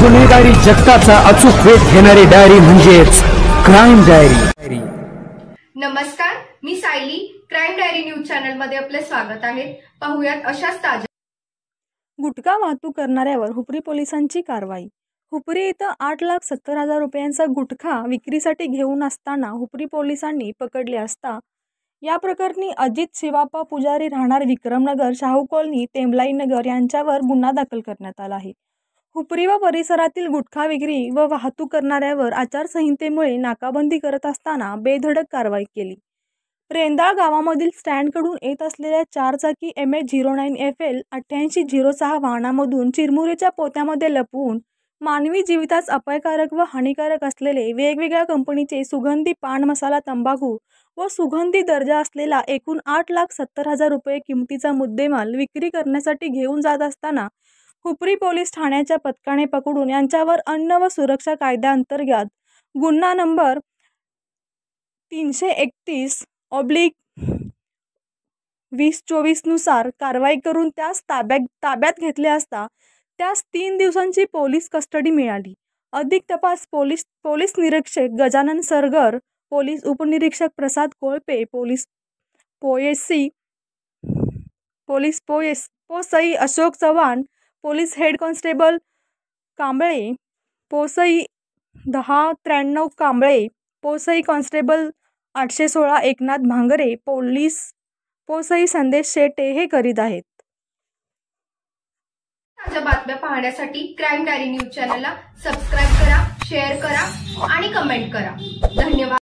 गुन्हेगारी जगताचा अचूक वेध घेणारी डायरी म्हणजेच क्राईम डायरी। नमस्कार, मी Sayali. Crime diary news channel मध्ये आपले स्वागत आहे। पाहूयात अशाच ताज्या। गुटखा वाहतूक करणाऱ्यावर हुपरी पोलिसांची कारवाई। हुपरी इथं 8,70,000 रुपयांचा गुटखा विक्रीसाठी घेऊन असताना हुपरी पोलिसांनी पकडले असता या प्रकरणी अजित शिवाप्पा पुजारी राहणार विक्रमनगर, शाहू कॉलनी, टेंबलाई नगर यांच्यावर गुन्हा दाखल करण्यात आला आहे। हुपरी व परिसरातील गुटखा विक्री व वाहतूक करणाऱ्यावर आचारसंहितेमुळे नाकाबंदी करत असताना बेधडक कारवाई केली। रेंदाळ गावामधील स्टँडकडून येत असलेल्या 4 चाकी MH09FL 8806 वाहनामधून चिरमुरेच्या पोत्यामध्ये लपवून मानवी जीवितास अपायकारक व हानिकारक असलेले वेगवेगळ्या कंपनीचे सुगंधी पान मसाला, तंबाखू व सुगंधी दर्जा असलेला एकूण 8,70,000 रुपये किमतीचा मुद्देमाल विक्री करण्यासाठी घेऊन जात असताना हुपरी पोलीस ठाण्याच्या पथकाने पकडून यांच्यावर अन्न व सुरक्षा कायद्याअंतर्गत गुन्हा नंबर 331/2024 नुसार कारवाई करून त्यास ताब्यात घेतले असता त्यास 3 दिवसांची पोलीस कस्टडी मिळाली। अधिक तपास पोलीस निरीक्षक गजानन सरगर, पोलीस उपनिरीक्षक प्रसाद कोळपे, पोलीस पोसई Ashok Chavan, police head constable Kamble, पोसई 1093 कांबळे, पोसई कॉन्स्टेबल 816 एकनाथ भांगरे, पोलीस पोसई संदेश शेटे हे करीत आहेत। ताज्या बातम्या पाहण्यासाठी क्राईम डायरी न्यूज चॅनलला सबस्क्राइब करा, शेअर करा आणि कमेंट करा। धन्यवाद।